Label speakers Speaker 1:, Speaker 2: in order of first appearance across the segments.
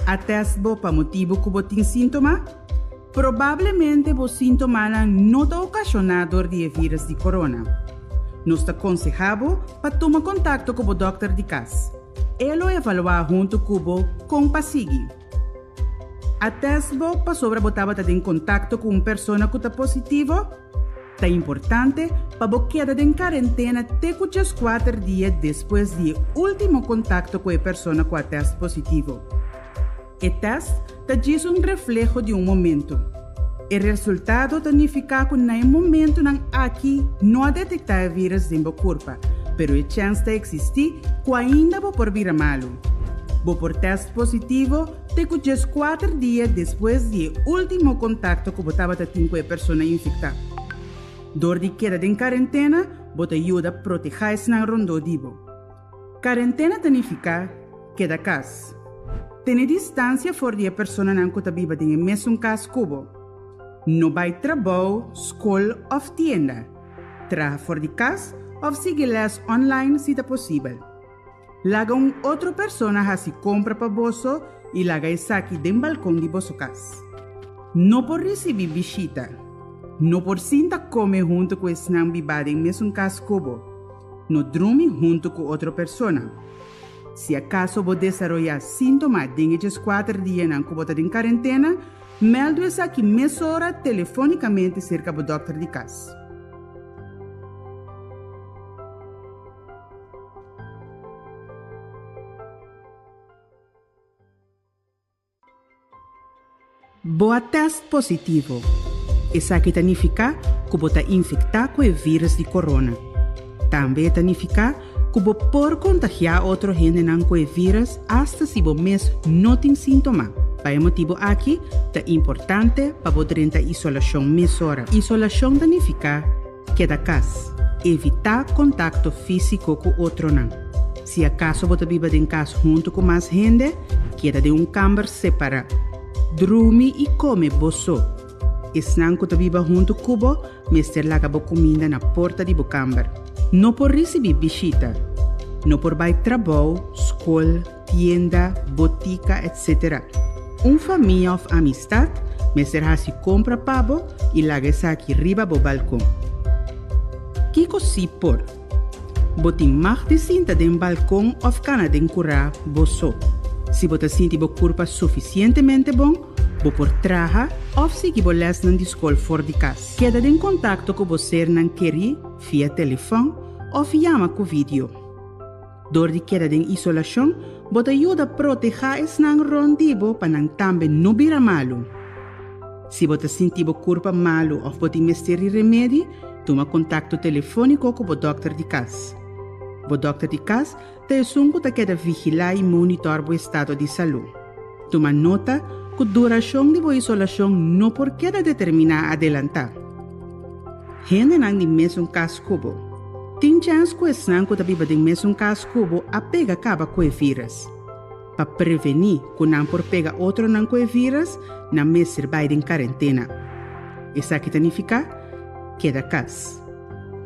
Speaker 1: A test bo pa motivo que bo tem sintoma? Provavelmente bo sintoma não está ocasionado de vírus de corona. Nós está aconselhado para tomar contato com o doutor de casa. Ele evaluar junto com o com pasigi. A test bo para sobre botava em contato com uma pessoa que está positivo. É importante para você quedar em quarentena até 4 dias depois do último contato com a pessoa com a teste positivo. O teste diz reflexo de momento. O resultado significa que no momento aqui não detectar o vírus em seu corpo, mas a chance de existir que ainda pode vir malo. Por teste positivo, te 4 dias depois do último contato que você teve com a pessoa infectada. Door die queda in quarantena, bota ajuda a proteger-se na rondo dibo. Quarentena significa queda casa. Tem distância for die persona na que vive em mesmo casa cubo. No vai trabalho, escola ou tienda. Traga for die casa ou siga les online se é possível. Laga outra persona a se compra para bolso e laga essa aqui den balcão de bolso casa. Não por receber visita. Não por sinta comer junto com esse não bibado em mesmo caso cubo. Não dorme junto com outra pessoa. Se acaso você desarrollar sintomas de 4 dias na cubo em quarentena, melde-se aqui meia hora telefonicamente cerca do doutor de casa. Boa teste positivo. Isso aqui significa que você está infectado com o vírus de corona. Também significa que você pode contagiar outra gente com o vírus até se você mesmo não tem sintoma. Para esse motivo aqui, é importante para você ter isolação mesora. Isolação significa quedar em casa, evitar contato físico com outro. Se acaso você vive em casa junto com mais gente, queda em câmara separada. Dorme e come bolso. Esnan que vive junto cubo, mester laga bo comida na porta de bocambar. Não por receber visita. Não por vai trabalho, escola, tienda, botica, etc. Família ou amistad, mester se compra pavo e laga essa aqui riba bo balcão. Kiko si por. Botin mag de cinta den balcão ou cana den curá boso. Se você sente bo curpa suficientemente bom, por traja ou se que les na escola fora de casa. Queda em contato com você não querer via telefone ou chama com vídeo. Door de queda em isolação, você ajuda a proteger esse não rondibo para não também não vira malo. Se você sentir o corpo malo ou você mestre remédio, toma contato telefônico com o doutor de casa. O doutor de casa te assunto que queda vigilar e monitorar o estado de saúde. Toma nota que a duração de a isolação não por queda determinar adelantar. Gente não de mesmo caso cubo. Tem chance que esse não que vive de mesmo caso cubo apega acaba com o vírus. Para prevenir que não por pega outro não com o vírus, não mestre vai em quarentena. Isso aqui significa queda casa.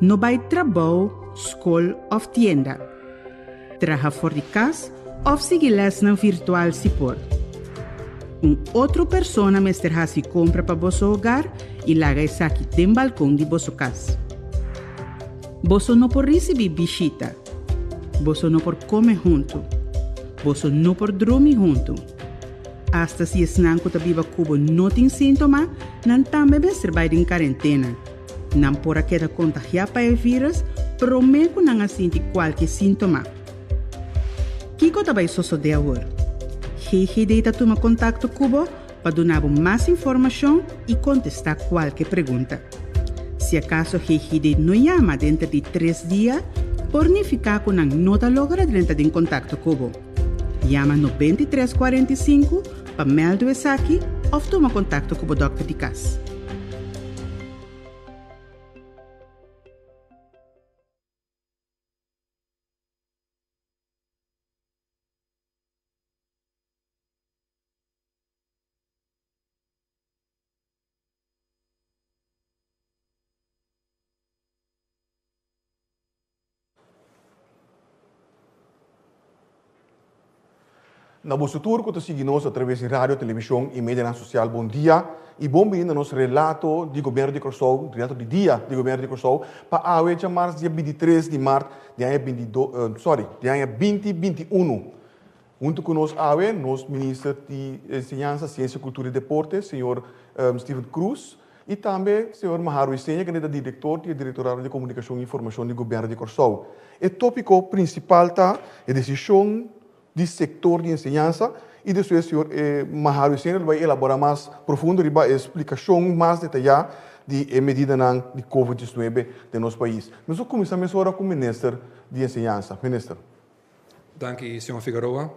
Speaker 1: Não vai trabalho, escola ou tienda. Traga fora de casa ou seguir lesson virtual se por. Outra pessoa mestre se compra para vosso hogar e laga essa aqui den balcão de vosso casa. Você não pode receber visita. Você não pode comer junto. Você não pode dormir junto. Hasta se esse não que vive cubo não tem sintoma, não também mestre vai em quarentena. Não pode quedar contagiado para o vírus, promete que não sente qualquer sintoma. Kiko também sucede agora. GGD toma contato cubo para dar mais informação e contestar qualquer pergunta. Se acaso GGD não chama dentro de 3 dias, significa que não está logra dentro de contato cubo. Chama no 2345 para meldar isso aqui ou toma contato com o doutor de casa.
Speaker 2: Na vosso tour, que seguimos através de rádio, televisão e mídia social. Bom dia. E bom vindo nos relato do governo de Curaçao, relato do dia do governo de Curaçao, para a de março, dia 23 de março, dia 2021. Junto conosco, nosso ministro de Ensinança, Ciência, Cultura e Deporte, senhor Steven Cruz, e também o senhor Maharu Isenha, que é o diretor e diretorado de Comunicação e Informação do governo de Curaçao. O tópico principal está a decisão do setor de ensinança e depois o senhor Maharu Isenha vai elaborar mais profundo e vai explicação mais detalhada de medida de Covid-19 de nosso país. Mas vamos começar agora com o ministro de Ensinança. Ministro.
Speaker 3: Dank, senhor Figueroa.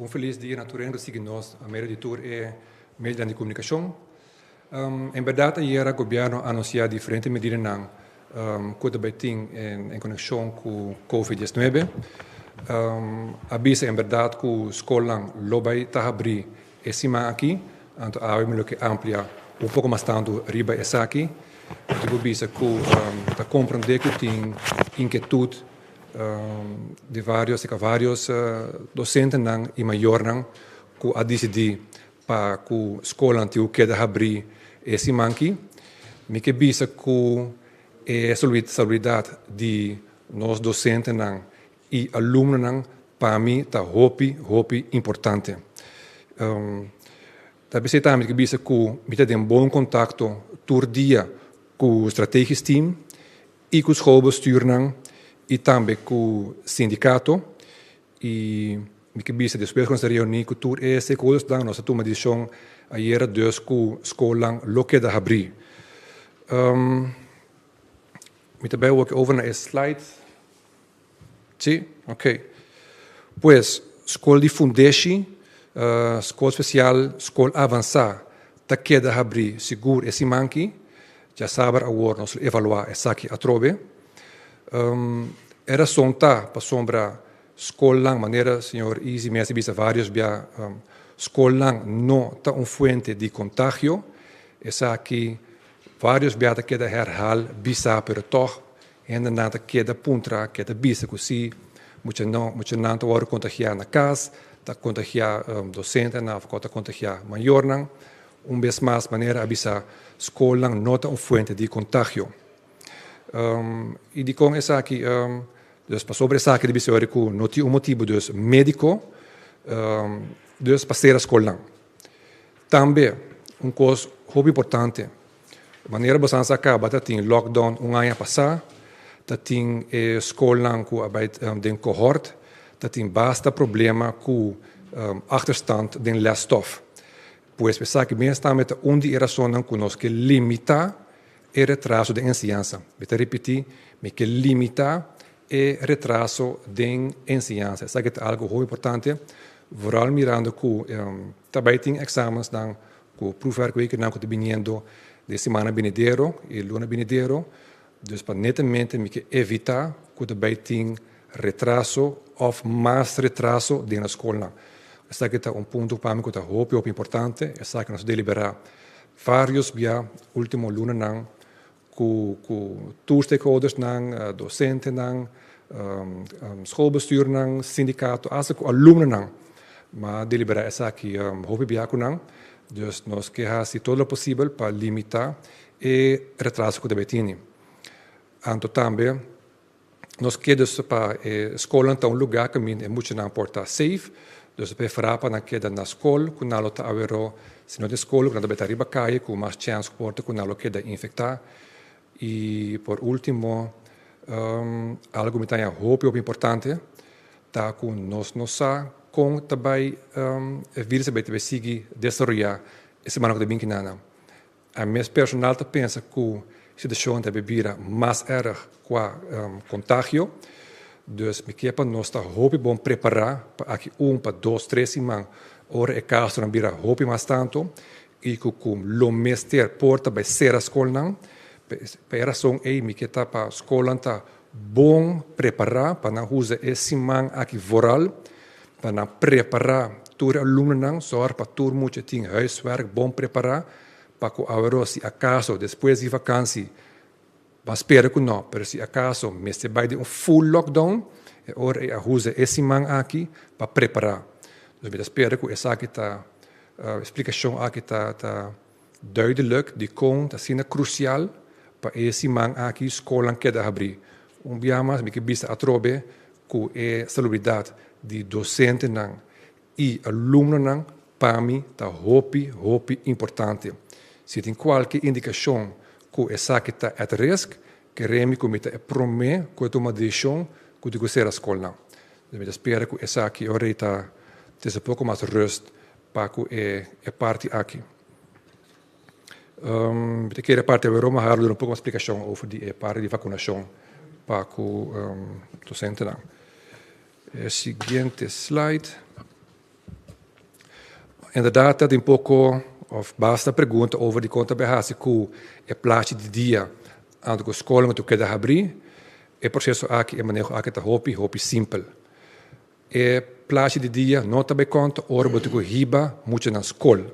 Speaker 3: Feliz dia naturalmente que nós, a meio de tour é meio de comunicação. Em verdade, ayer o governo anunciou diferentes medidas que também em conexão com Covid-19. Avisa em verdade que a escola vai abrir esse mês aqui, então há uma que amplia pouco mais tanto riba essa aqui. Eu avisa que compreender que tem inquietude de vários docentes e maiores que a decidir para que a escola antiga quede abrir esse manque, me que bisa que a solidariedade de nós docentes e alunos para mim está muito importante. Também também que bisa que me tem um bom contato todo dia com o strategisch team e com os schoolbestuur e também com o sindicato e me que bisa depois quando se reúne com tour esse coisas da nossa toma de decisão ayer dus que a escola lo queda abrir. Me também vou over na slide. Sim, ok. Pues escola de fundação, escola especial, escola avançada, tá queda abrir seguro esse manque. Já sabe agora nós evaluar essa aqui a trove. Era sonta para sombra escola maneira senhor Easy mestre bisa vários via escola não está fonte de contágio. Essa aqui vários via que da herhal bisa pero toch ainda nada que da puntra que da bisa que muito não tá hora contagiar na casa, tá contagiar docente na tá contagiar maior não. Vez mais maneira bisa escola não está fonte de contágio. E de com essa aqui dus sobre essa aqui de bisa que não tinha motivo dus médico dus para ser a escola. Também coisa muito importante. Maneira bastante acaba tem lockdown ano passado, tem escola que arbeit den cohort, tem basta problema com achterstand den lesstof. Pois pensar que mesmo também onde era zona que nós que limita o retraso de ensinança. Vou repetir, me que limita o retraso de ensinança. Isso é algo muito importante. Vooral mirando que também tem exames dan que proever que não que vindo de semana venidero e luna venidero, dus para netamente me que evitar que também tem retraso ou mais retraso de na escola. Isso aqui é ponto para mim que é muito importante. Isso aqui nós deliberar vários via último luna não que todos stakeholders não docentes não schoolbestuur não sindicato, as que alunos não. Mas deliberar essa aqui houve biaco não, dus nós que faz todo o possível para limitar o retraso que deve ter. Anto também nós queremos para a escola então lugar que é muito não porta safe, dus para falar para que na escola que não está avero, se não tem escola que não deve estar riba cair com mais chance que porta que não queda infectar. E por último algo que também é muito importante, tá com nós com também o vírus vai seguir desenvolver esse maneira de brincar. A minha personal pensa que a situação deve vir mais erg com contágio, dus me quer para nós estar muito bom preparar para aqui para 2, 3 semanas, ora é caso não vir muito mais tanto e que como o mestre porta vai ser a escola não, para razão é me quer para a escola tá bom preparar para não usar esse semana aqui voral para preparar todos os alunos, zorg para todos muito tem huiswerk bom preparar para que agora se acaso depois de vakantie, mas espero que não, mas se acaso mesmo vai de full lockdown, ora é usa esse man aqui para preparar. Dus we spelen que essa aqui tá explicação aqui tá duidelijk, die kon, dat is cruciaal para esse man aqui escola que da abrir. Biamas, me que bisa atrobe, que é salubridade de docente nang e aluno nang, para mim, tá hopi importante. Se tem qualquer indicação que essa aqui tá at risk, que remi comita é promê que uma decisão que de ser a escola. Dus eu espero que essa aqui ora tá ter um pouco mais rust para que é parte aqui. Eu quero parte de Roma dar um pouco mais explicação over die parte de vacinação para o docente. Seguinte slide. Inderdaad, tem pouco of basta pergunta over die conta behasi que é plaatje de dia aan de escola que tu quer abrir. É processo aqui é manejo aqui tá hopi simples. É plaatje de dia não tá bem conta ora botu que riba muito na escola.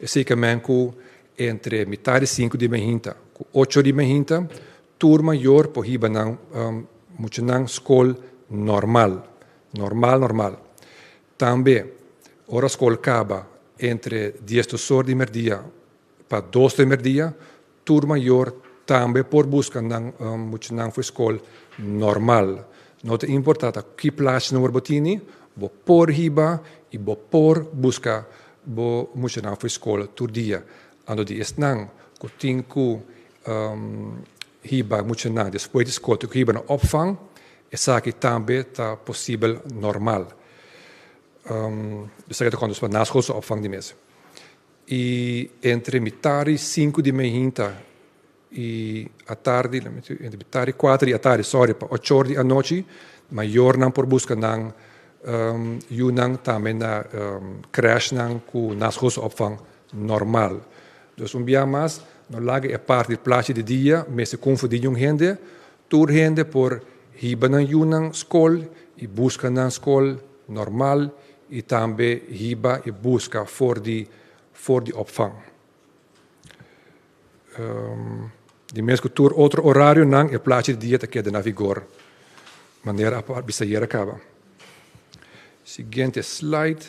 Speaker 3: É secamente entre metade 5 de manhã com 8 de manhã, turma maior por riba na muito na escola normal. Também ora escola acaba entre 10 horas de merdia para 2 de merdia, turma maior também por busca na muito na escola normal. Não é importante que plaats número botini, bo por riba e bo por busca bo muito na escola todo dia. Ando di esnang ko tinku hiba muito na depois de escola que hiba na opvang, essa aqui também tá possível normal. Dus dat kan dus wat naschoolse opvang die mensen. E entre metade 5 de manhã e a tarde, entre metade 4 e a tarde, sorry, para 8 horas da noite, maior não por busca não nang também na crash nang ku naschoolse opvang normal. Dus dia mais, no lago é parte do plaatje de dia, mas se confundir com gente, tour gente por hiba na junang school e busca na school normal e também hiba e busca for die opvang. Die mensen tour outro horário nang é plaatje de dia te queda na vigor. Maneira a bisa hier acaba. Seguinte slide.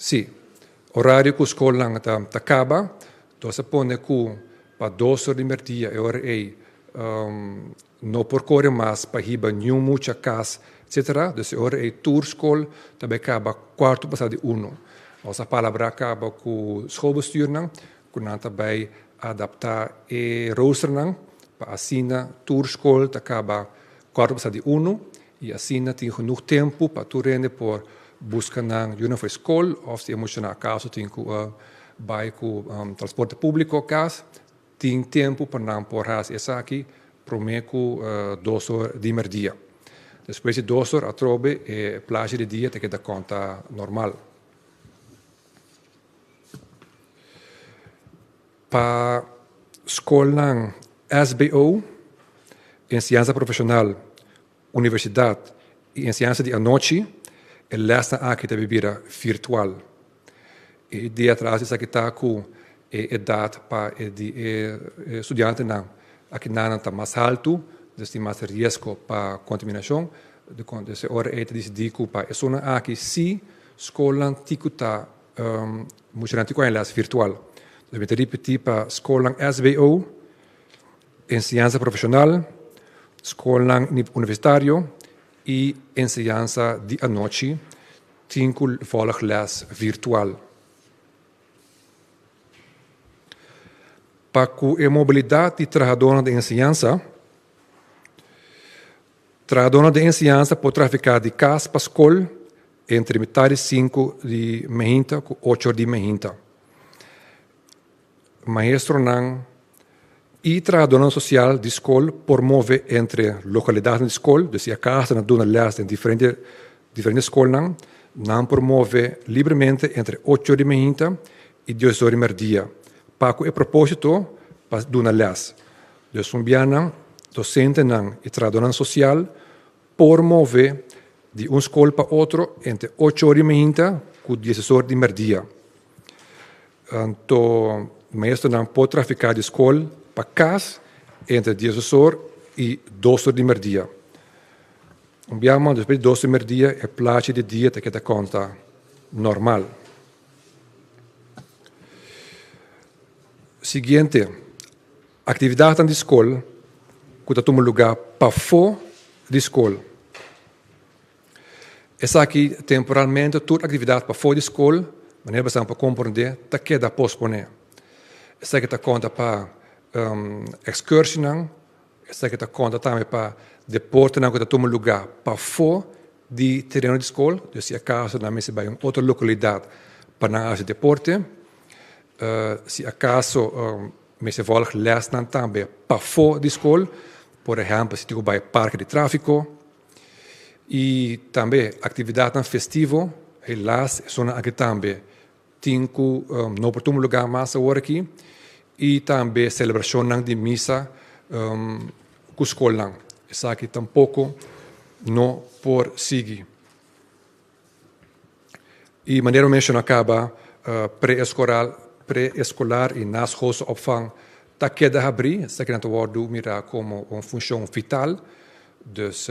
Speaker 3: Sì, horário que a escola acaba, então se põe que para 2 horas de merdia e hora não percorre mais para riba nenhum muita casa, etc. Então, hora tour escola também acaba 1:45. Essa palavra acaba com o schoolbestuur, que não também adaptar e rooster para assina tour escola acaba 1:45 e assina tem genoeg tempo para tu rende por busca na uniforme escola ou se emocionar caso tem que vai com transporte público caso tem tempo para não porrar essa aqui prometo 2 horas de merdia. Depois de 2 horas a trobe e plaatje de dia te que da conta normal. Para escola SBO, em ciência profissional, universidade e em ciência de anoche, e lesta aqui da bebida virtual. E de atrás isso aqui está com idade para estudante não. Aqui não está mais alto, tem mais risco para contaminação. De essa hora é decidido para essa zona aqui se escola tico está muito antigo em lesta virtual. Eu vou repetir para escola SBO, em ciência profissional, escola universitário e enseñanza de anoche, tinha volgles virtual. Para a mobilidade de trabalhadores de enseñanza, trabalhadores de enseñanza podem ficar de casa para a escola entre metade 5 de manhã e 8 de manhã. Maestro não e trabalhador social de escola promove entre localidades de escola, dus a casa na dona les em diferentes escolas, não promove livremente entre 8 de manhã e 2 horas de merdia. Para o propósito, para dona les. Dus biana, docente não e trabalhador social promove de escola para outra entre 8 horas de manhã e 10 horas de merdia. Então, o maestro não pode ficar de escola para casa entre 10 horas e 2 horas de merdia. Abbiamo depois do primeiro dia e place de dia que da conta normal. Seguinte, atividade na escola, que está tomando lugar para fora da escola. Essa aqui, temporalmente, toda atividade para fora da escola, maneira bastante para compreender, está queda posponer. Essa aqui está conta para excursion, essa aqui está conta também para deporte, que está tomando lugar para fora do terreno da escola, então, se acaso, na mesa vai em outra localidade para não fazer deporte, se acaso, mesa volg les também para fora da escola, por exemplo, se tu vai parque de tráfico, e também atividade festivo, elas são aqui também, tinco no oportuno lugar mais agora aqui, e também celebração de missa com a escola. Essa aqui tampouco não por seguir. E maneira mencionar acaba pré-escolar e nas opvang tá queda abrir, essa que não wordt mira como uma função vital, dus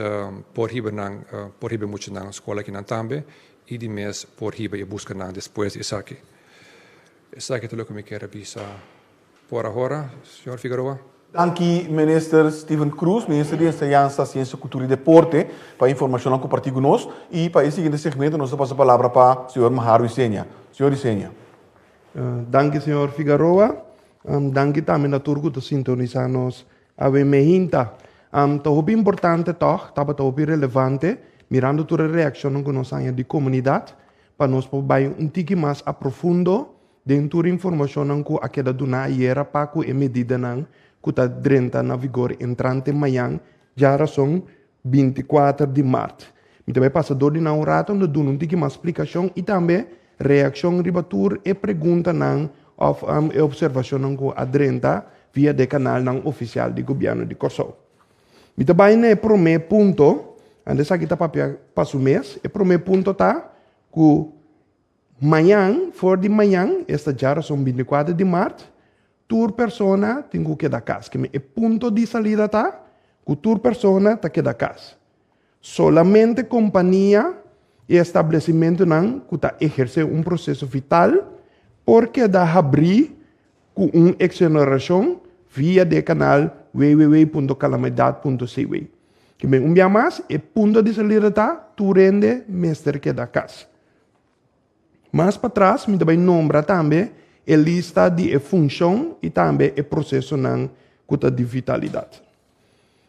Speaker 3: por hiber moet je naar escola aqui também e de mês por hiber je busca na depois essa aqui. Essa aqui tudo que me quer avisar por agora, senhor Figueroa.
Speaker 2: Dank u, minister Steven Cruz, minister de Enseñanza, Ciência, Cultura e Deporte, para a informação que compartilhou conosco. E para esse seguinte segmento, nós passamos a palavra para o senhor Maharu Isenha. Senhor Isenha.
Speaker 4: Dank u, senhor Figueroa. Dank u também a turco de sintonizarnos a mehinta. Tá importante toch, tá relevante, mirando toda a reação que nós temos de comunidade, para nós poder um tique mais aprofundo dentro da informação que a queda do na era para que a medida não que está dentro na vigor entrante amanhã, já são 24 de março. E também passador de não rato, onde dá um tique mais explicação e também reação ribatur e pergunta não of observação que adrenta via de canal não oficial do governo de Kosovo. E também é primeiro ponto, antes aqui está para o mês, é primeiro ponto tá que amanhã, fora de manhã, esta já são 24 de março, tur persona tem que dar casa. Que é ponto de saída tá, que tur persona tá que dar casa. Solamente companhia e estabelecimento não que tá exercer um processo vital, porque dá abrir com uma exoneração via de canal www.calamidade.cw. Que um dia mais, é ponto de saída tá, tu rende mestre que da casa. Mais para trás, me também nombra também a lista de função e também o processo de vitalidade.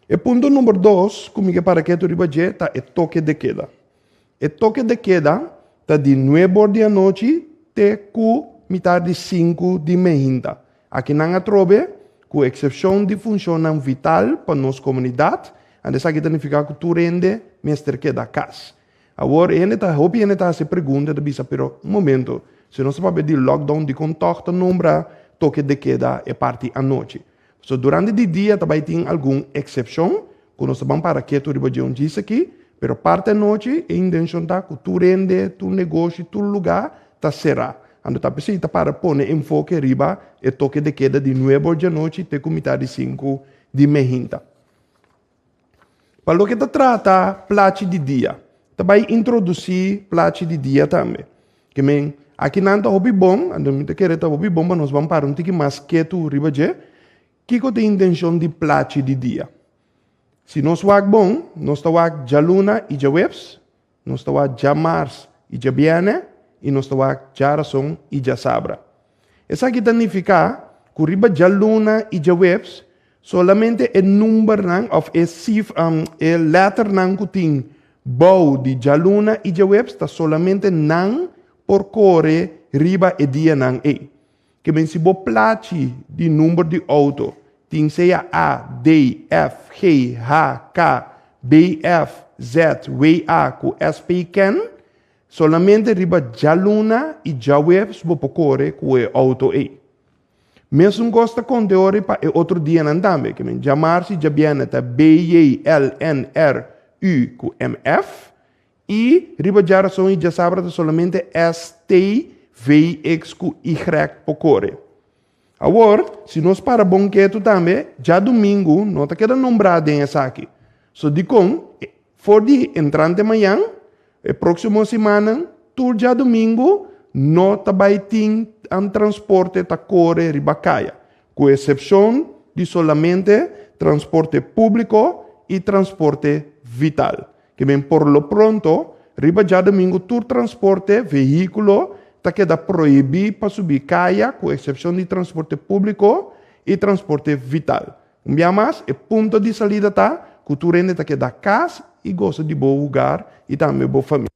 Speaker 4: E ponto número 2, comigo para que tu ribaje, tá o toque de queda. O toque de queda tá de 9 da noite até com metade de 5 de manhã. Aqui não trobe, com exceção de função vital para nossa comunidade, antes aqui significa que tu rende mestre que da casa. Agora, ele está se pergunta, pero um momento, se nós vamos pedir lockdown de contato, nombra toque de queda e parte à noite. So, durante o dia também tem alguma exceção, que nós vamos para que tu ribagião diz aqui, pero parte à noite, a intenção está que tu rende, tu negócio, tu lugar, está cerrado. Então, tá precisa para pôr enfoque riba e toque de queda de 9 da noite até com metade de 5 de manhã. Para o que se trata, place de dia. Também introduzir place de dia também. Que aqui não está hobby bom, então te quer tá hobby bom, mas nós vamos para um tique mais quieto riba je. Que tem intenção de place de dia? Se nós wag bom, nós tá wag já luna e já webs, nós tá wag já mars e já biane, e nós tá wag já razão e já sabra. Essa aqui significa que riba já luna e já webs, solamente o número of a letter que tem bau de jaluna e jaweb está solamente não por corre riba e dia não é. Que bem se bo place de número de auto, tem seja A, D, F, G, H, K, B, F, Z, W, A, com SP ken, solamente riba jaluna e jaweb se bo por corre com o auto é. Mesmo gosta com teoria para outro dia não também, que bem chamar-se já viene até B, J, L, N, R, U com MF e riba geração e já sabe solamente ST, VX com Y pocore. Agora, se nós para banquete também, já domingo, não está querendo nombrar essa aqui. So, de com, For de entrante amanhã, próxima semana, tur já domingo, não também tem transporte ta corre ribacaia, com exceção de solamente transporte público e transporte vital. Que bem, por lo pronto, riba já domingo, tur transporte, veículo, ta queda proibir para subir caia, com exceção de transporte público e transporte vital. Um dia mais, o ponto de salida tá, que tu rende ta queda casa e gosta de bom lugar e também boa família.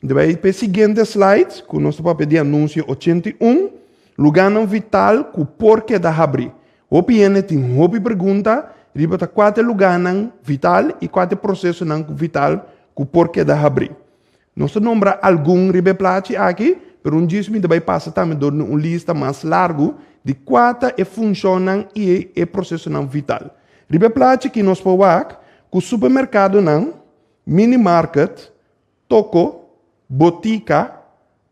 Speaker 4: Depois, para o seguinte slide, com o nosso papel de anúncio 81, lugar não vital, com o porquê da abrir. O PN tem uma pergunta, riba ta quatro lugar não vital e quatro processo não vital, com o porquê da abrir. Nós nombra algum riba plate aqui, pero um dia me vai passar também dando uma lista mais larga de quatro funcionam e processo não vital. Riba plate que nós podemos que o supermercado não, mini market, toco, botica,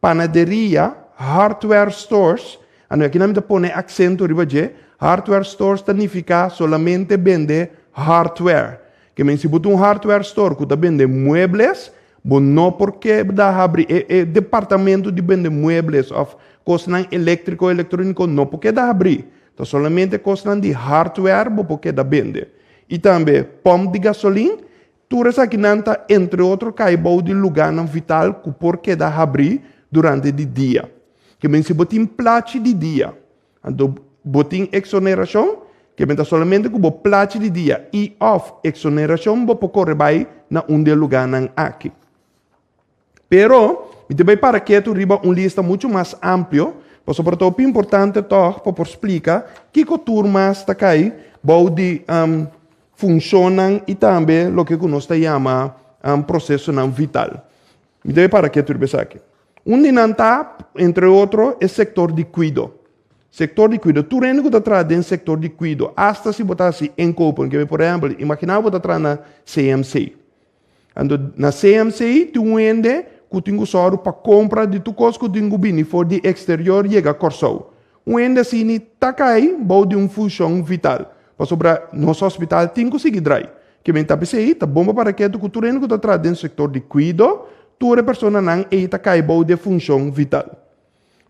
Speaker 4: panaderia, hardware stores, aqui não me põe acento riba de hardware stores significa solamente vende hardware. Que se botar um hardware store que vende muebles, bom não porque dá abrir departamento de vender muebles of coisas elétrico, eletrônico, não porque dá abrir. Então solamente coisas de hardware, bom porque dá vende. E também pompa de gasolina, tudo isso aqui nanta, entre outros, caibou de lugar não vital que porque dá abrir durante o dia. Que bem se botin plate de dia, então botin exoneração, que bem solamente que bo plate de dia e off exoneração, bo correr vai na lugar não aqui. Pero, me também para que tu riba lista muito mais amplo, mas sobretudo importante toch para explicar que turmas está cai, bom de funcionam e também o que nós chamamos processo não vital. Me também para que tu riba aqui. Nanta, entre outros, é o setor de cuidado. Sector de cuidado. Tu rende que está dentro do setor de cuidado, hasta se botasse em Copen, que por exemplo, imagina que está na CMC. Então, na CMC, tu rende que tem só para compra de tu coisa que tem bem for de exterior chega a Corsou. Rende assim, tá cai, bom de função vital. Para sobre nosso hospital, tem que seguir drai. Que bem, tá pensei, tá bom para que tu rende que está dentro do setor de cuidado, tu é pessoa não e tá cai, bom de função vital.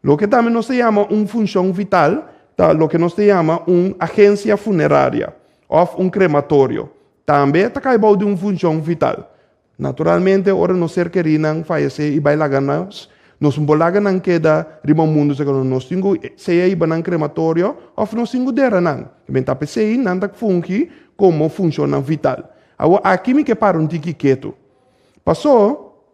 Speaker 4: Lo que também nós chama função vital, tá, lo que nós chama agência funerária, ou crematório. Também tá cai, bom de função vital. Naturalmente, ora nós ser queriam fazer e vai lá nós não laga não queda rima mundo se nós tingo seia e banang crematório ou nós tingo dera não. Bem tá pensei não tá funki como funciona vital. Awa aqui me que para tiki quieto. Passou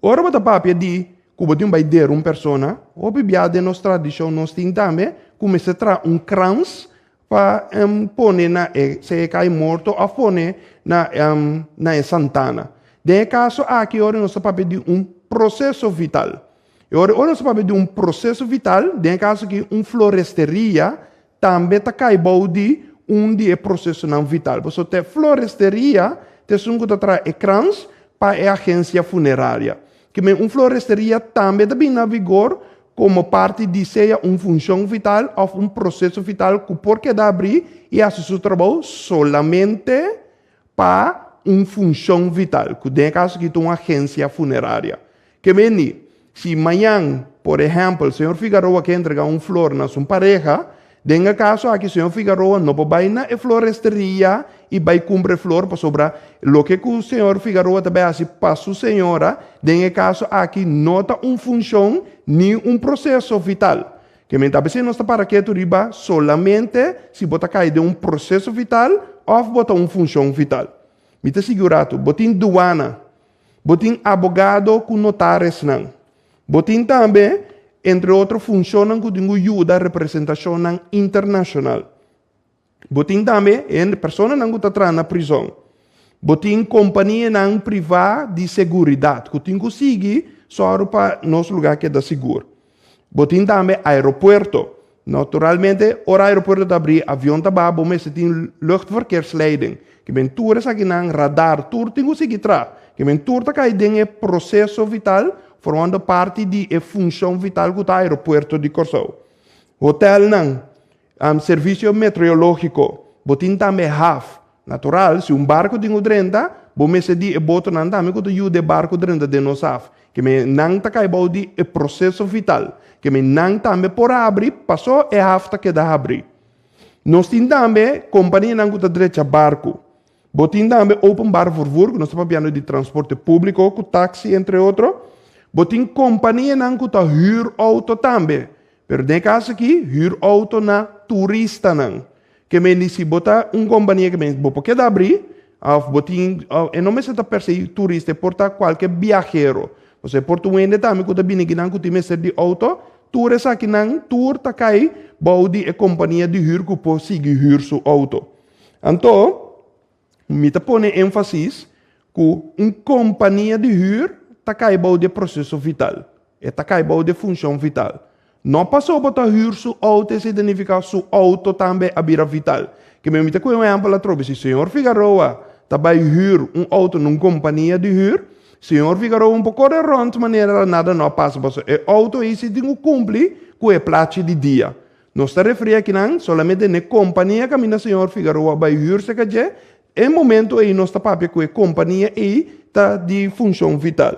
Speaker 4: ora bata papia di cubo de vai der persona, o bibia de nossa tradição nós tem também como se tra crans para pone na se cai morto ou pone na Santana. De caso aqui ora nós papel de processo vital. E ora nós papel de processo vital, de caso que floresteria também tá caibou de de processo não vital. Você tem floresteria, tem sungo tra ecrãs para a agência funerária. Que floresteria também está na vigor como parte de seja função vital ou processo vital que porque dá abrir e a seu trabalho solamente para função vital, que tem caso que tem uma agência funerária. Que bem, se amanhã, por exemplo, o senhor Figueroa quer entregar flor na sua pareja, tem caso aqui o senhor Figueroa não vai na floresteria e vai cumprir flor para sobrar o que o senhor Figueroa também faz para sua senhora, tem caso aqui não tem função nem processo vital. Que me está pensando nós para que tu riba solamente se botar cair de processo vital ou botar função vital. Me está segurado, botin duana, botin abogado com notários não. Botin também, entre outros, funcionam com ajuda a representação internacional. Botin também, pessoa não está na prisão. Botin companhia não privada de seguridade, que tem que seguir só para nosso lugar que é da seguro. Botin também aeroporto. Naturalmente, o aeroporto está abrindo avião tá bom, mas tem luchtverkeersleiding. Que bem tours aqui nang radar tour tem que seguir tra. Que bem tour tá cai dentro processo vital, formando parte de função vital do aeroporto de Corsou. Hotel nang serviço meteorológico, botin também HAF. Natural, se barco tem o drenta, bom se di e boto nan também que tu de barco drenta de nos af. Que me não tá cai baldi é processo vital. Que me não também por abrir, passou e hafta que dá abrir. Nós temos também companhia não que direito barco. Botin também open bar vervoer, que nós estamos falando de transporte público, com táxi, entre outros. Botin companhia não que huur auto também. Pero de caso aqui, huur auto na turista não. Que me disse, bota companhia que me porque dá abrir, botin, e não me senta per se turista, porta qualquer viajero. Você porta também que bine que não que tem de auto, tour essa que não, tour tá cai, baudi e companhia de huur que pode seguir huur seu auto. Então, me tá põe ênfase que companhia de huur tá cai baudi processo vital, e tá cai baudi função vital. Não passou para huur seu auto e se identificar seu auto também a bira vital. Que me tá com um exemplo lá trobe, se senhor Figueroa tá vai huur auto numa companhia de huur, senhor Figueroa pouco de rond maneira nada não passa, porque o auto esse tem que cumprir com a placa de dia. Não está referindo aqui não, somente na companhia que a senhor Figueroa vai huur se que é momento aí nós está papel com a companhia aí tá de função vital.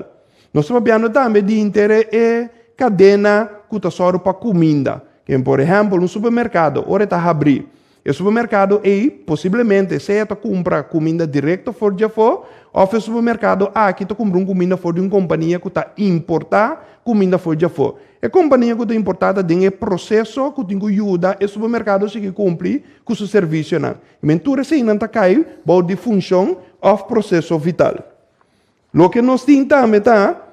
Speaker 4: Nós estamos falando também de interesse e cadena que está só para comida. Que, por exemplo, no supermercado, ora está abrir. O supermercado aí, possivelmente, se você compra comida direto for de fora, ou o supermercado aqui está comprando comida for de uma companhia que está importar comida for de fora. A companhia que está importada tem o processo que tem que ajudar o supermercado a cumprir com o seu serviço. Mentura se não está caindo, vai de função of processo vital. O que nós temos também tá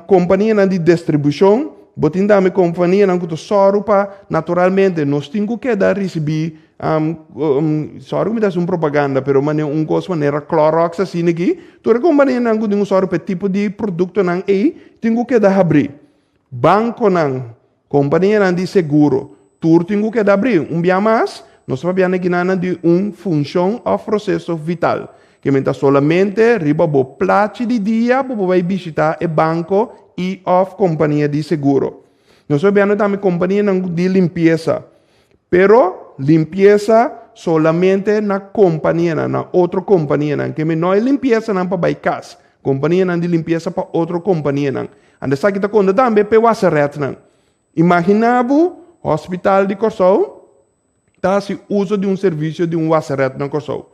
Speaker 4: companhia de distribuição, botin também companhia que só para naturalmente nós temos que dar receber só me dá uma propaganda, pero uma coisa maneira Clorox assim aqui, toda companhia que tem só para tipo de produto não aí, tem que dar abrir. Banco não, companhia de seguro, tudo tem que dar abrir. Dia mais, nós sabemos que não de função ou processo vital. Que mentre solamente riba bo placi de dia, bo vai visitar o banco e of companhia de seguro. Nós sabemos também companhia de limpeza, pero limpeza solamente na companhia, na outra companhia, que não é limpeza não para vai casa, companhia de limpeza para outra companhia não. Anda sabe que quando também pe waseret não. Imaginava hospital de Corsou, tá se uso de serviço de waseret na Corsou.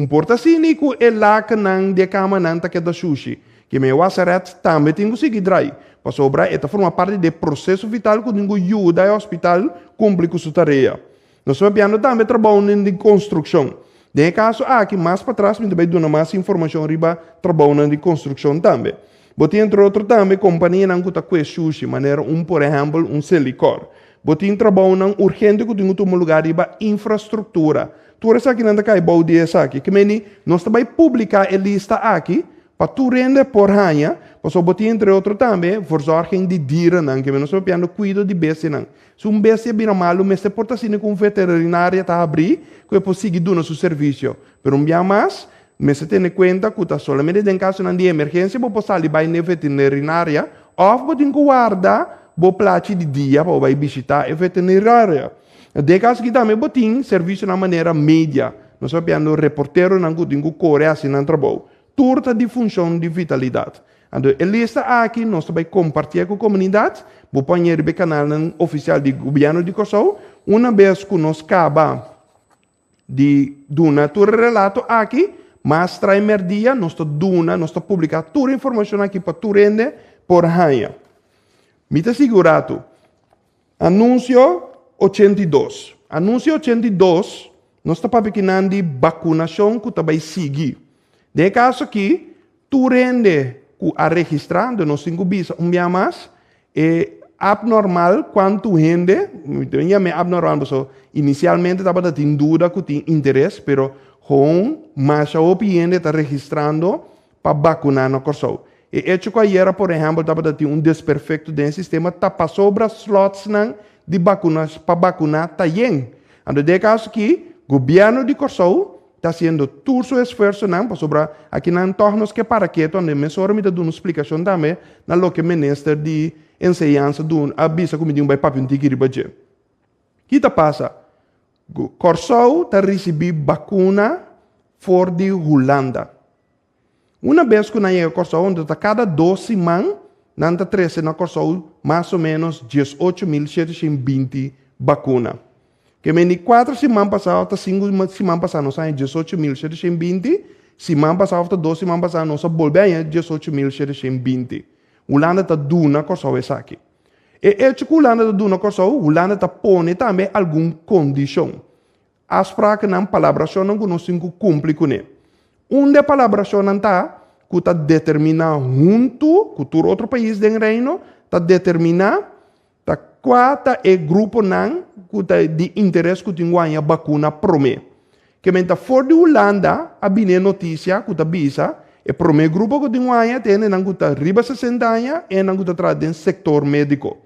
Speaker 4: Portacínico é lá que não de cama não tá que da sushi. Que me waseret também tem que seguir drai. Para sobrar, esta forma parte do processo vital que tem que ajudar ao hospital cumprir com sua tarefa. Nós sabemos também trabalhando em construção. De caso, aqui mais para trás, me também dou mais informação riba trabalhando em construção também. Bote entre outros também, companhia não que tá com sushi, maneira por exemplo, silicor. Bote trabalhando urgente que tem que tomar lugar riba infraestrutura. Tu essa aqui não está cai bom dia aqui, que meni nós também publicar a lista aqui para tu render por ranha, para só botar entre outros também, verzorging de dieren não, que nós sabemos cuido de bestia não. Se bestia bira malo, mas se porta assim com veterinária tá abrir, que é possível dar seu serviço. Pero dia mais, mas se tem conta que tá solamente em caso de emergência, vou passar ali vai na veterinária, ou vou ter que guardar, vou placi de dia para vai visitar a veterinária. De caso que também botin serviço na maneira média. Nós sabemos reporteiro não tem que correr assim não trabalho. Turta de função de vitalidade. Então, a lista aqui nós também compartilhar com a comunidade. Vou pôr no canal oficial do governo de Kosovo. Uma vez que nós acaba de dar todo relato aqui, mas traz dia nós nós publicar toda a informação aqui para tu rende por raia. Me está segurado. Anúncio 82. Anúncio 82, nós estamos pequenando de vacunação que vai seguir. De caso aqui, tu rende a registrar, de nós 5 bis, dia mais, é abnormal quanto rende, é abnormal, inicialmente estava tendo dúvida que tinha interesse, pero com mais a opinião está registrando para vacunar no Kosovo. E hecho que era, por exemplo, estava tendo desperfeito do sistema, está sobre as slots de vacunas para vacunar também. Então, de caso que o governo de Kosovo está fazendo todo o seu esforço para sobrar aqui na entornos que para que onde me só me dá uma explicação também na lo que ministro de ensinança do avisa como de vai papel de ribaje. Que está passa? Kosovo está recebendo vacuna for de Holanda. Uma vez que nós chegamos a Corsão, então cada 2 semanas, nós temos na Corsão mais ou menos 18.720 vacunas. Que em 4 semanas passadas, 5 semanas passadas, nós temos 18.720. Semana passada, 2 semanas passadas, nós voltamos a 18.720. Holanda está dando Corsão essa aqui. E que Holanda está dando Corsão, Holanda está pondo também alguma condição. As práticas não palabração não conhecem cumprir com ele. Onde a palabração não está, que está determinado junto com outro país do reino, está determinado qual é o grupo não que está de interesse que tem a vacuna promete. Que menta fora de Holanda, a bine notícia que está bisa, e primeiro grupo que tem a tem não que está riba 60 anos e não que está atrás do sector médico.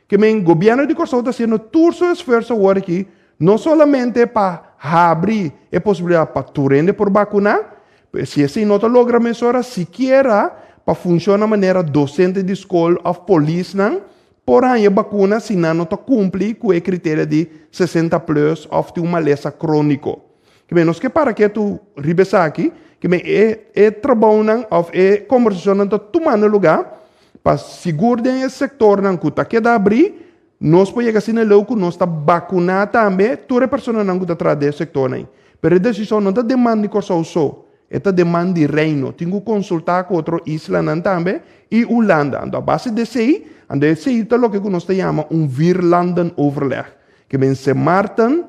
Speaker 4: Que o governo de Corsão está fazendo todo seu esforço agora aqui, não somente para abrir a possibilidade para turende por vacunar, se assim não logra mesura, sequer para funcionar de maneira docente de escola ou polícia, porém a vacuna se não cumpre com o critério de 60 plus ou de uma lesão crônica. Que menos que para que tu ribesa aqui, que é trabalho ou é conversação não está tomando lugar, para segurar esse setor não que está querendo abrir, nós podemos chegar assim louco, nós está vacunar também, toda pessoa não está atrás desse sector não. Mas a decisão não está demanda de coisa só, está demanda de reino. Tenho que consultar com outra isla também e Holanda. Então, a base desse aí está o que nós chamamos Virlanden overleg. Que men se Martin,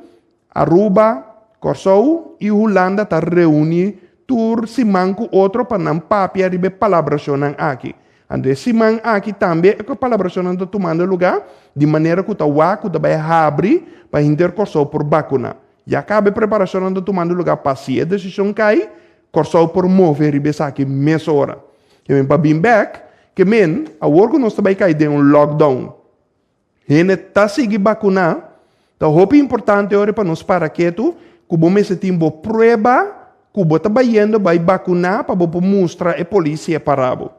Speaker 4: Aruba, Corsão e Holanda está reunindo tur se manco outro para não papia ribe palabração aqui. Ande se man aqui também a palabração está tomando lugar de maneira que o vai abrir para intercorsão por vacuna. E acaba a preparação está tomando lugar para se a decisão cai, Corsão por mover ribe aqui meia hora. Que men para bem back, que men a work nós também cai de lockdown. Ele está seguindo vacunar, então é importante agora para nós para que tu que esse tempo prova que você está indo vai vacunar para mostrar a polícia parado.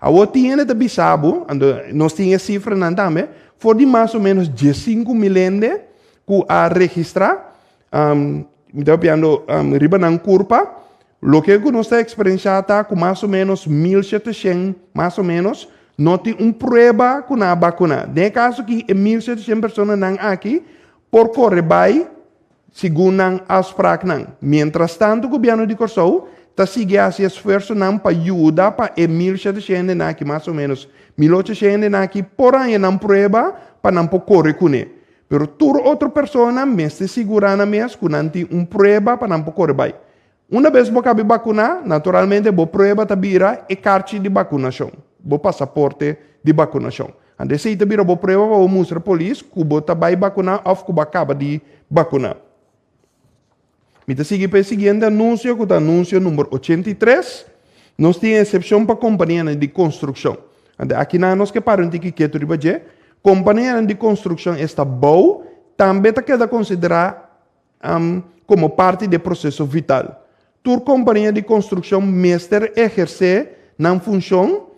Speaker 4: A outra tinha de bisabo, nós tínhamos cifra também, foi de mais ou menos 15 milhões que a registrar, então piando riba na curva, o que nós está experienciando com mais ou menos 1.700, mais ou menos, não tem prova que na vacuna. No caso que 1.700 pessoas não aqui, por correr vai segundo as práticas. Mientras tanto, o governo de Corsão está seguindo esse esforço para ajudar para 1.700 aqui, mais ou menos 1.800 aqui, porém não prova para não correr com ele. Pero toda outra pessoa me segurando mesmo que não tem prova para não correr vai. Uma vez que você vacunar, naturalmente, você prova de virar a carta de vacunação, o passaporte de vacunação. Ande se você vira a prova, você mostra a polícia que você vai vacunar ou que você acaba de vacunar. Mita sigue para o seguinte anúncio, que é o anúncio número 83. Nós temos exceção para companhia de construção. Aqui nós que paramos de que tu ribaje, companhia de construção está boa, também está queda considerar como parte do processo vital. Tur companhia de construção mestre exerce na função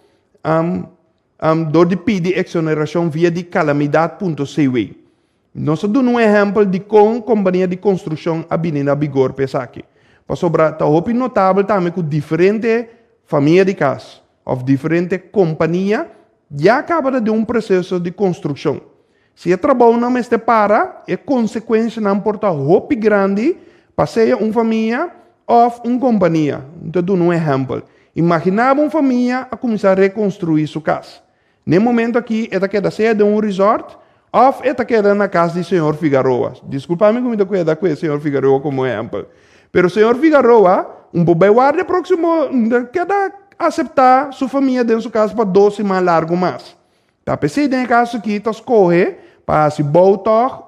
Speaker 4: do de pedir exoneração via de calamidade.cw. Nós damos exemplo de como companhia de construção a Avenida Vigor aqui. Para sobrar, está notável também que diferentes famílias de casa, ou diferentes companhias, já acabam de processo de construção. Se o trabalho não está para, é consequência não importa roupa grande, para ser uma família ou uma companhia. Então, dou um exemplo. Imaginava uma família a começar a reconstruir sua casa. No momento aqui, ela quer ser de resort, ou esta queda na casa do senhor Figueroa. Desculpa-me que me queda com o senhor Figueroa como exemplo. Pero o senhor Figueroa, bem guarda próximo, quer aceitar sua família dentro de sua casa para 2 semanas largo mais. Tá pensando em caso que está escolhe para se botar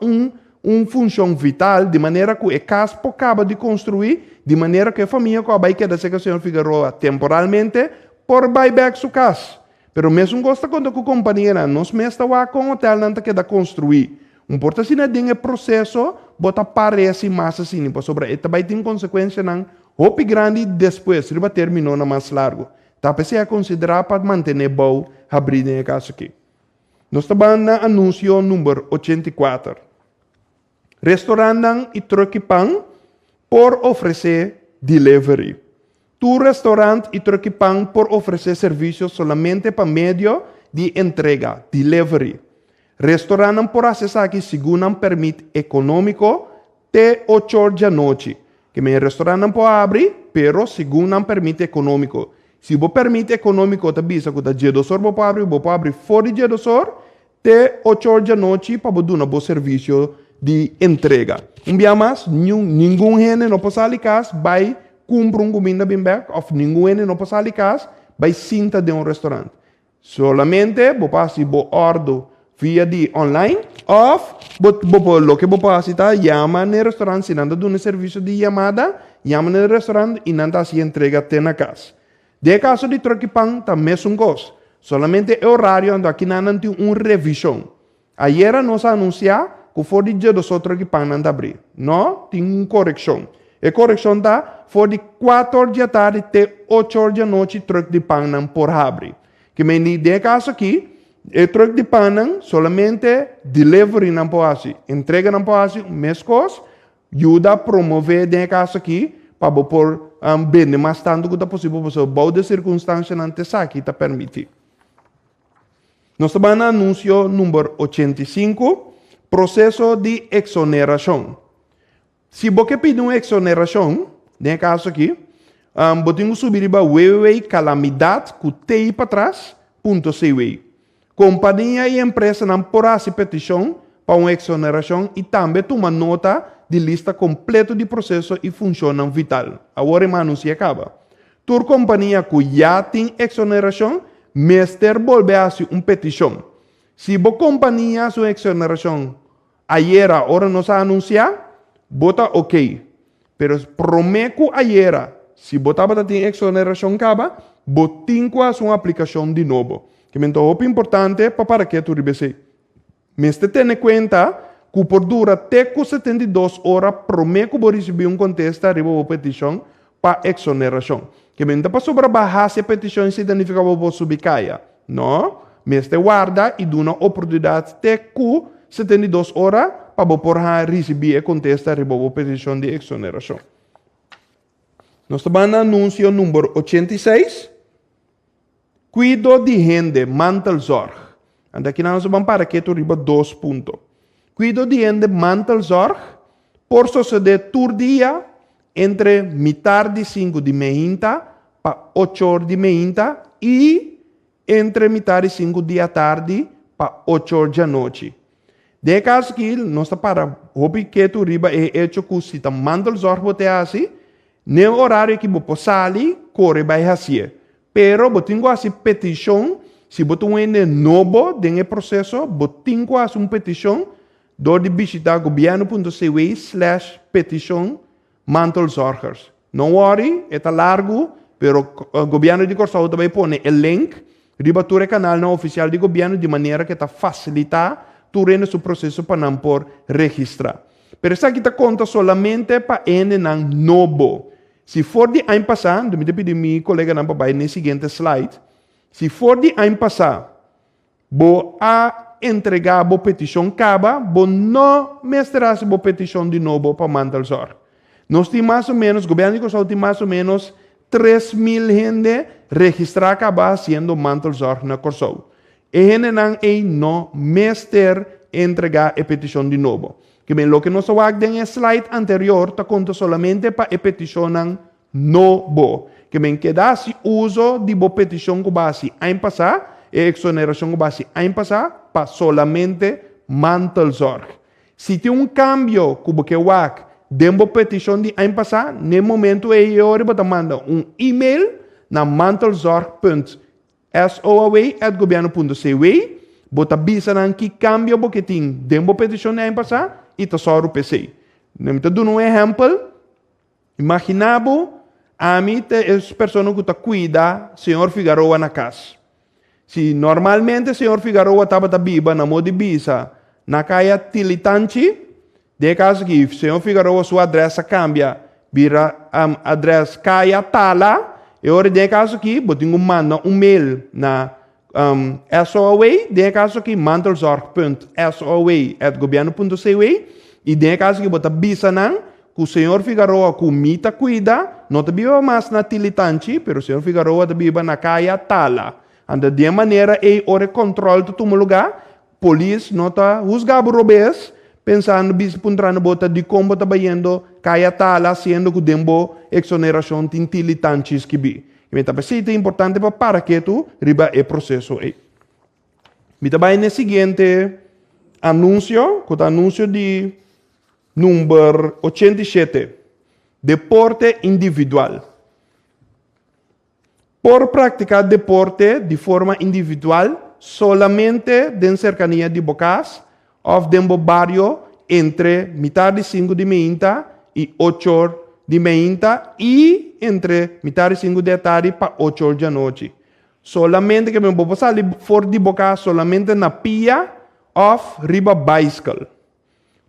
Speaker 4: função vital, de maneira que a casa acaba de construir, de maneira que a família vai querer ser com o senhor Figueroa temporalmente, por buyback sua casa. Pero mesmo gosta quando a companhia nos mesta com o hotel não quer construir. Importa se não tem processo, bota parece mais assim, para sobre isso vai ter consequência não, roupa grande depois, ele vai terminar na mais largo. Tá para se considerar para manter bom abrir em caso aqui. Nós estamos no anúncio número 84. Restaurante e troque pão por oferecer delivery. Tu restaurante y Truckipang por ofrecer servicios solamente para medio de entrega, delivery. Restaurante por accesar aquí según un permit económico de 8 horas de noche. Que mi restaurante puede abrir, pero según un permit económico. Si vos permite económico te avisa que está 2 horas vos puede abrir fora de 2 horas, de 8 horas de noche para dar un buen servicio de entrega. Un día más, ningún gente no puede salir de casa, vai comprar comida bem back, ou ningún gente no puede salir de casa, vai cinta de un restaurante. Solamente vos passa vos ordo via de online, ou lo que vos passa tá, llama no restaurante, se nada de um serviço de chamada, llama no restaurante e nada se entrega até na casa. De caso de Truckipang, também é coisa. Solamente é horário onde aqui não tem uma revisão. Ayer nós anunciamos que for de dia do Truckipang não abrir. Não, tem uma correção. A correção está for de 4 horas da tarde até 8 horas da noite, Truckipang não por abrir. Que me de caso aqui, o Truckipang solamente delivery não pode, entrega não pode, mescos, ajuda a promover de caso aqui, para por bem mais tanto que é possível, porque boa de circunstância não te aqui está permitido. Nós estamos no anúncio número 85, processo de exoneração. Se você pedir uma exoneração, nesse caso aqui, você tem que subir para www.calamidade, que tem para trás, .cw. Companhia e empresa não podem fazer petição para uma exoneração e também toma nota de lista completa de processo e funcionam vital. Agora o anúncio acaba. Tur companhia que já tem exoneração, Mester volve a fazer uma petição. Se a companhia sua exoneração ayer hora nos anunciar, bota ok. Pero prometo ayer, se botava tem exoneração acaba, botin com a sua aplicação de novo. Que é muito importante para que tu ribese. Mester tenha conta que por dura até 72 horas prometo que receber contesta arriba a petição para exoneração. Que me para sobrebaixar essa petição se significa que vou subir caia. Não, mas te guarda e dá uma oportunidade até 72 horas para poder receber e contestar a petição de exoneração. Nós estamos no anúncio número 86. Cuido de gente, mantelzorg. E aqui nós vamos para que tu riba 2 pontos. Cuido de gente, mantelzorg, por suceder todo dia, entre metade de 5 de meia para 8 horas de meia e entre metade de 5 da tarde para 8 horas da noite. De caso que nós para hobby que tu riba é hecho que se tá mandal zorgo te assim, no horário que você sali, corre vai assim. Pero botingo assim petição, se botou um novo dentro processo, botingo assim uma petição, do de visitar governo.cw/petição mantelzorgers. Não worry, é largo, pero o governo de Corsau também põe o link, riba tu canal no oficial de governo de maneira que facilita tu rende su processo para não por registrar. Pero essa aqui está conta solamente para ene não novo. Se for de ano passado, me pedir meu colega não para no seguinte slide. Se for de ano passado, vou a entregar a petição caba, vou não mestrar a petição de novo para mantelzorg. Nós temos mais ou menos, o governo de Corsau tem mais ou menos 3.000 gente registrada acaba sendo mantelzorg na Corsau. E gente não mester entregar a petição de novo. Que bem, lo que nós vamos ver no slide anterior, está conta solamente para a petição novo. Que bem, que dá se uso de boa petição que base ano passado, e exoneração que base ano passado, para solamente mantelzorg. Se tem cambio que você vai dentro da petição de ano passado, no momento você manda e-mail na mantelzorg.soaw@governo.cw, bota bisa nang que cambio porque tem dentro da petição de ano passado e tá só o PC. Então, dando exemplo, imaginava a mim as pessoas que tá cuida senhor Figueroa na casa. Se normalmente o senhor Figueroa estava viva na moda de bisa, na caia Tilitanchi, de caso que o senhor Figueroa sua adressa cambia, vira adressa caia Tala, e ora de caso que botinho manda mail na SOAW, de caso que mantelzorg.soaw@governo.cw, e de caso que bota bisa nang que o senhor Figueroa comita cuida, não te viva mais na Tilitanchi, pero o senhor Figueroa te viva na Caia Tala. Anda de maneira e ore controle de todo lugar, polícia não está juzgando robês, pensando bis puntrano bota de como está bayendo Caia Tala, sendo que o dembo exoneração de Tilitanchis que bi. E me é importante para que tu riba e processo aí. Me também no seguinte anúncio, que é o anúncio de número 87, deporte individual. Por praticar deporte de forma individual, solamente de cercanía de Bocas, ou de barrio entre mitad de 5 de meia e 8 de meia e entre mitad de 5 da tarde para 8 da noite. Solamente que me vou sair fora de Bocas, solamente na pia ou riba bicycle.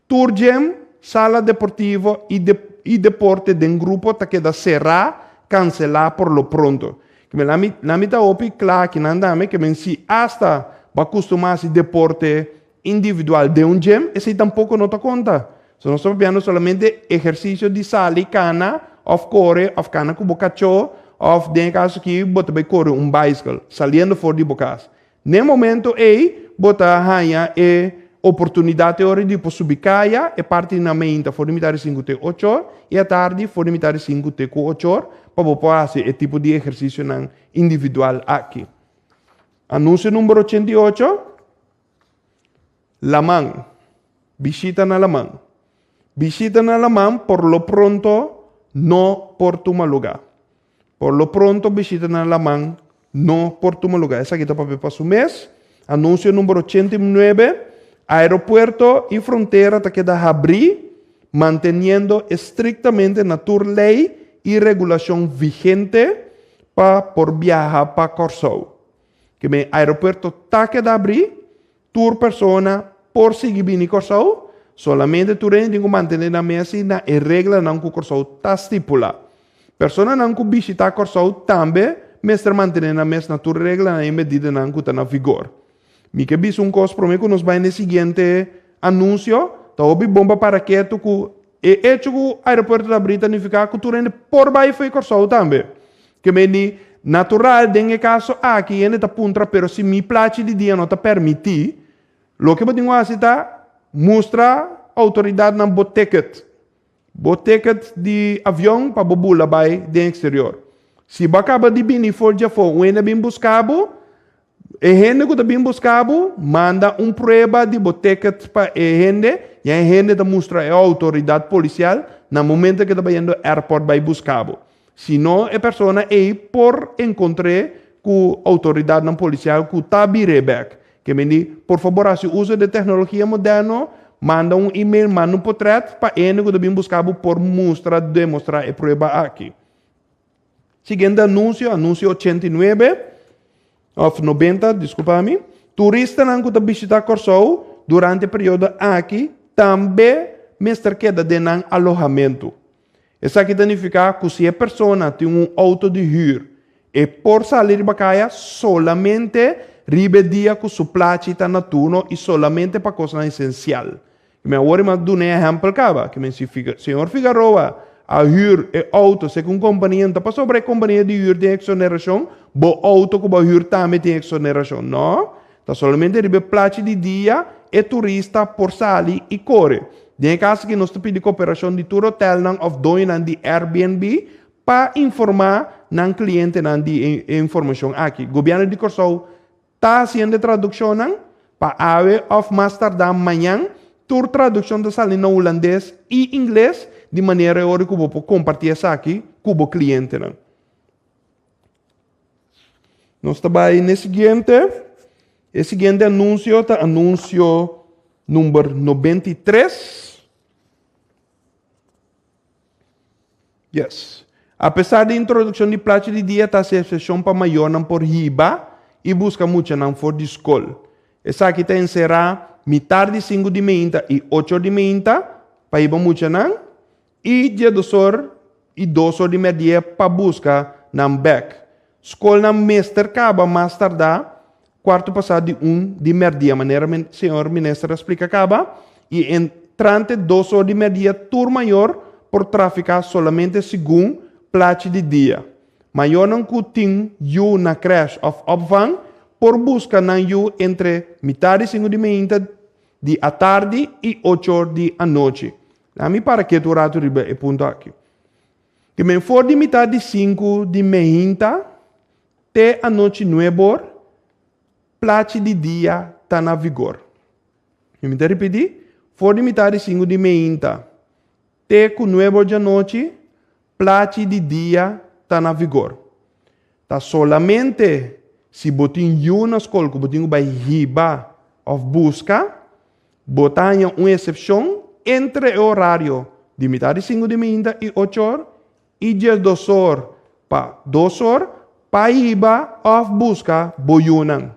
Speaker 4: Tour gym, sala deportivo e deporte de grupo tá queda será cancelar por lo pronto. Que me la mitad opi claro que nada que me si hasta va acostumar a deporte individual de un gym, esse tampouco não te conta. So, nós estamos vendo solamente exercício de sala e cana, of corre, of cana com bocachô, of de caso que bota vai correr bicycle, saliendo fora de bocas. No momento bota ganha oportunidade de subir caia e parte na mente fora de mitad 5 te 8 e à tarde fora de mitad 5 te 8 para fazer esse tipo de exercício individual aqui. Anúncio número 88. Lamang. Visita na Lamang. Visita na Lamang por lo pronto no por tu lugar. Por lo pronto visita na Lamang no por tu lugar. Essa aqui está para su mês. Anúncio número 89. Aeropuerto y frontera te queda abrir, manteniendo estrictamente la ley y regulación vigente por viajar para Corsou. Que me aeropuerto te queda abrir, tour persona por seguir bien Corsou, solamente tu tienes que mantener la mesa y la regla não que Corsou está estipula. Persona não que visita Corsou também, mestre mantener la mesa na tu regla na medida não que está na vigor. Mi que bis costo para mí que nos va en el siguiente anuncio, ta obi bomba para que tu ku e hecho que aeroporto da Brita significa que tu rende por bai foi Corsou também. Que me ni natural dengue caso aqui ene ta puntra, pero se mi place di dia não ta permiti, lo que eu tenho assim tá mostra autoridade na boticket. Boticket de avião para bobula bai de exterior. Se acaba de bini for já for, o ene bem buscado. E gente que também buscava, manda prueba de boticket para a gente, e a gente mostra a autoridade policial no momento que está indo ao aeroporto para buscar. Se não, a pessoa é por encontrar com a autoridade policial que está back. Que me diz, por favor, se usa de tecnologia moderna, manda e-mail, manda portrait para a gente que também buscava por demonstrar a prueba aqui. Seguinte anúncio 89. Of 90, desculpa-me. Turista não que visita Corsou durante o período aqui também mestre queda de alojamento. Isso aqui significa que se a pessoa tem auto de huur e por sair de Bacaia solamente ribedia com sua placa está na turno e solamente para coisa essencial. Me agora me dou um exemplo cava que me senhor Figueroa a huur e auto se com companhia não para sobre a companhia de huur de exoneração, bo auto que o huur também tem exoneração, não? Tá solamente ribe placa de dia e turista por sair e corre. De caso que nós pedimos cooperação de tour hotel não of doing de Airbnb para informar não cliente não de informação aqui. Governo de Corsou está fazendo tradução não para ave of mais tarde amanhã tour tradução da sala no holandês e inglês de maneira que eu vou compartilhar isso aqui com o cliente. Não? Nós estamos nesse seguinte anúncio, tá anúncio número 93. Yes. Apesar da introdução de placa de dia, está a sessão para maior não por riba e busca muito não for de escola. Essa aqui tem será metade de 5 de meia e 8 de meia para ir muito não. E dia 2 horas e 2 horas de meia para buscar não back. Escola na mestre acaba mais tarde, quarto passado de 1 de meia, maneira senhor ministro explica acaba, e entrante 2 horas de meia, tour maior, por traficar solamente segundo plaatje de dia. Mas eu não tenho you na crash of opvang por busca na you entre metade e 5 de manhã de a tarde e 8 de a noite. A mim para que tu rato riba e ponto aqui. Que me for de metade de 5 de manhã até a noite 9 plaatje de dia está na vigor. Eu me repetir, for de metade de 5 de manhã até com 9 da noite plaatje de dia está na vigor. Tá solamente se botin you na escola, que botin vai riba of busca, botar uma exceção entre o horário de metade de 5 de manhã e 8 horas e de 2 horas para 2 horas para riba of busca boiunan.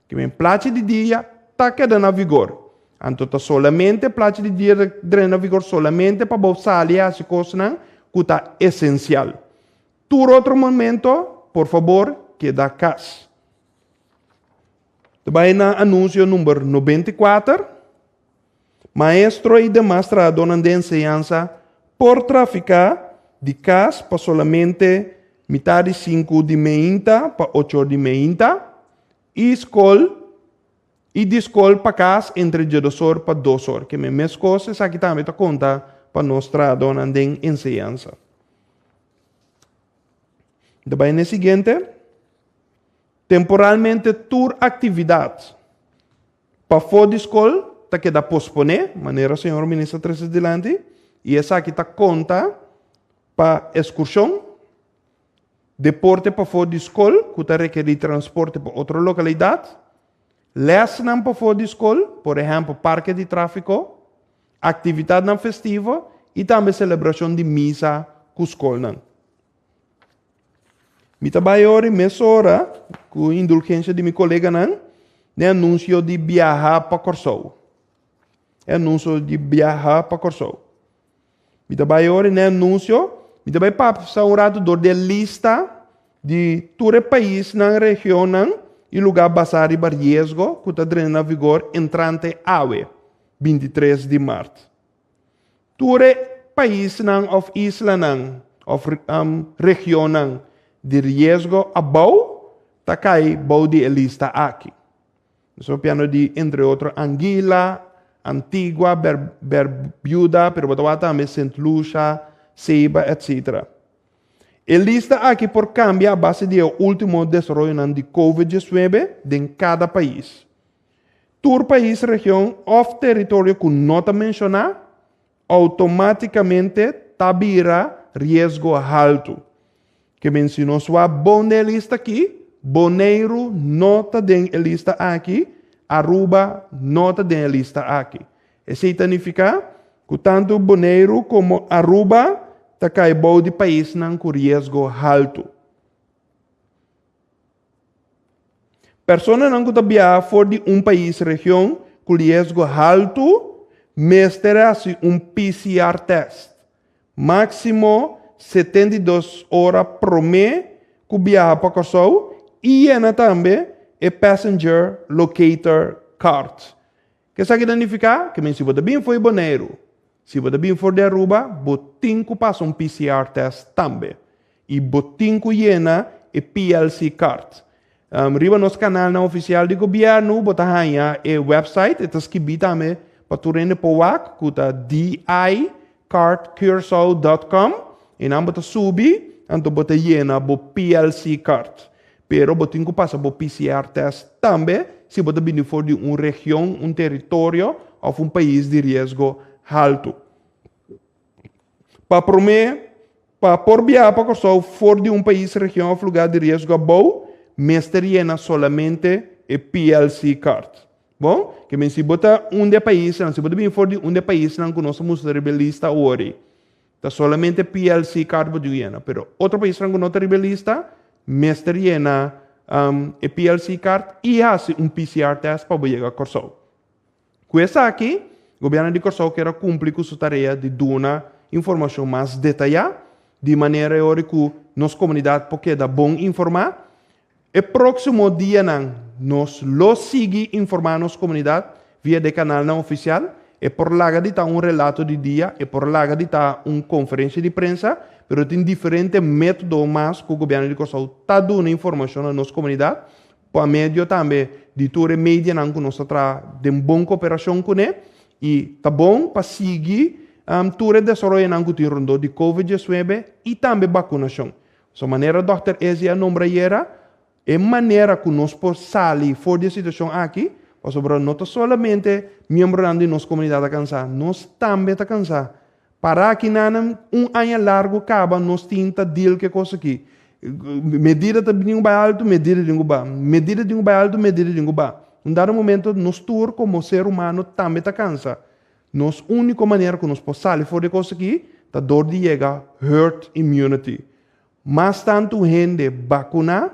Speaker 4: Que vem plaatje de dia tá quedando na vigor. Então tá solamente plaatje de dia tá na vigor solamente para bolsar as coisas que tá essencial. Por outro momento, por favor, queda casa. Também na anúncio número 94, maestro e demais treinadores de enseñanza por traficar de casa para solamente metade de 5 de manhã para 8 de manhã e de escola para casa entre 2 horas para 2 horas. Que me mesmas coisas aqui também está conta para nós treinadores de enseñanza. Também no seguinte, temporalmente tour atividades para fora de escola está queda posponer, maneira senhor ministro traz delante, e essa aqui está conta para excursão, deporte para fora de escola, que está requerir transporte para outra localidade, lesson para fora de escola, por exemplo, parque de tráfico, atividade na festiva e também celebração de missa com escola. Me trabalho nessa hora, com indulgência de meu colega, né anúncio de viajar para Corsou. Anúncio de viajar para Corsou. Me trabalho né anúncio, me trabalho para passar um rato de lista de todo o país na região e lugar basado em risco que está entrando na vigor entrante AWE, 23 de março. Todo o país of isla of região de risco abaixo, está cai bau de lista aqui. So piano de entre outros Anguila, Antigua, Bermuda, pero botawa também Saint Lucia, Ceiba, etc. A lista aqui por cambia a base do último desenvolvimento de COVID-19 em cada país. Todo país, região ou território que não está mencionado, automaticamente tabira risco alto. Que mencionou sua boa lista aqui, Bonaire nota den lista aqui, Aruba nota den lista aqui. Isso significa que tanto Bonaire como Aruba está caindo de país com risco alto. Pessoas não que estão fora de país, região, com risco alto, mestre PCR test. Máximo 72 horas por mês que viaja para Corsou e também a Passenger Locator Card. Que isso significa que se você bem foi Bonaire, se você bem for de Aruba, você passa PCR test também. E você llena a PLC Card. Riba nosso canal na oficial do governo, você ganha a website, está escrito também para tu rende powak, que está dicardcuracao.com. E não bota subir, então bota llena bo PLC card. Pero botin que passa bo PCR test também, se bota vir for de região, território ou país de risco alto. Para por viajar para Corsou for de país, região ou lugar de risco bom, mestre llena solamente a PLC card. Bom, que se bota de país, se bota vir for de país, não conosco lista hoje. Está solamente PLC card para llena, pero outro país que não está lista, mestre llena a PLC card e hace PCR test para chegar a Corsou. Com essa aqui, o governo de Corsou quer cumprir com sua tarefa de dar uma informação mais detalhada, de maneira que nossa comunidade pode dar bom informar. E próximo dia, nós lo sigue informar nossa comunidade via de canal não oficial. e por lá de tá relato de dia, e por lá de tá conferência de prensa, pero tem diferente método mais que o governo de Corsol tá dando informação à nossa comunidade, por meio também de toda a mídia que nós tra de boa cooperação com ele, e tá bom para seguir todo o desenvolvimento que tem de COVID-19 e também vacunação. So maneira Dr. Ezia nombraiera, é maneira que nós podemos sair fora da situação aqui, para não somente membros de nossa comunidade a cansar, nós também a cansar. Para que não ano largo acaba, nós tenta deal que coisa aqui. Medida de um alto, medida de um baixo. Medida de um alto, medida de um baixo. Em dado momento, nós tour como ser humano também a cansa. Nossa única maneira que nós podemos sair fora da coisa aqui, é dor de chegar herd immunity. Mais tanto gente vacuna,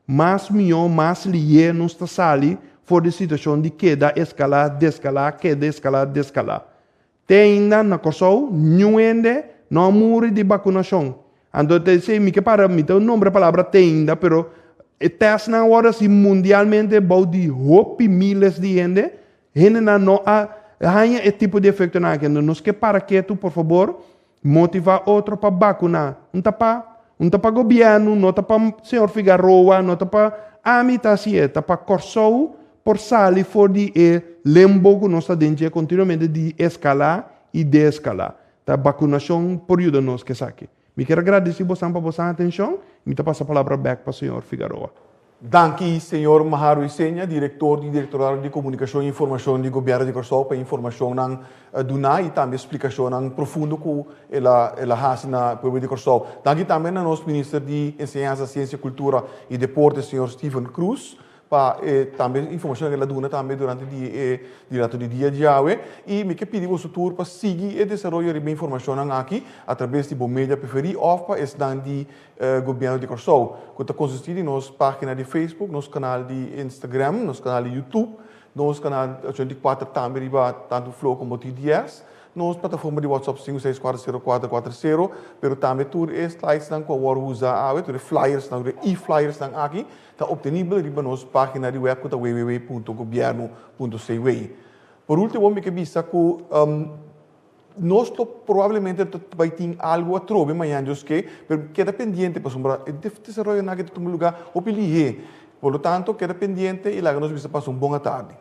Speaker 4: mais melhor, mais lié nos está sali for de situação de queda, escalar, descalar, queda, escalar, descalar. Tem ainda na Corsol, nenhum gente não morre de vacunação. Então, sei me que para mim, então não é a palavra tem ainda, pero teste na hora se mundialmente bao de hope miles de gente não há esse tipo de efeito na gente. Nos que para que tu, por favor, motivar outro para vacunar. Não está para governo, não está para senhor Figueroa, não está para amitação, está para Corsol, por sair fora de lembo que nós estamos dentro continuamente de escalar e desescalar. A vacunação por ajuda nós que saque. Me quero agradecer você por vossa atenção e me passo a palavra back para o senhor Figueroa.
Speaker 2: Danke, senhor Maharu Isenha, diretor do Diretorado de Comunicação e Informação do Governo de Corsol, para informação não donar e também explicação não profunda que ela faz na povo de Corsol. Danke também ao nosso ministro de Enseñança, Ciência, Cultura e Deportes, senhor Stephen Cruz, para também informação que ela dona também durante o dia de hoje. E me que pedir você tour para seguir e desenvolver bem informação aqui através de mídia preferida ou para estar de governo de Corsol. Que consiste em nossa página de Facebook, nosso canal de Instagram, nosso canal de YouTube, nosso canal 84 também tanto Flow como TDS. Nossa plataforma de WhatsApp 56404440, pero também tudo é slides que eu usar, tudo flyers, e-flyers aqui, está disponível na nossa página de web, que é www.governo.cw. Por último, eu quero dizer que nós provavelmente vai ter algo a trocar amanhã, que queda pendiente para sombra, desenvolver naquele lugar, ou por lo tanto, queda pendiente e lá nós vamos passar uma boa tarde.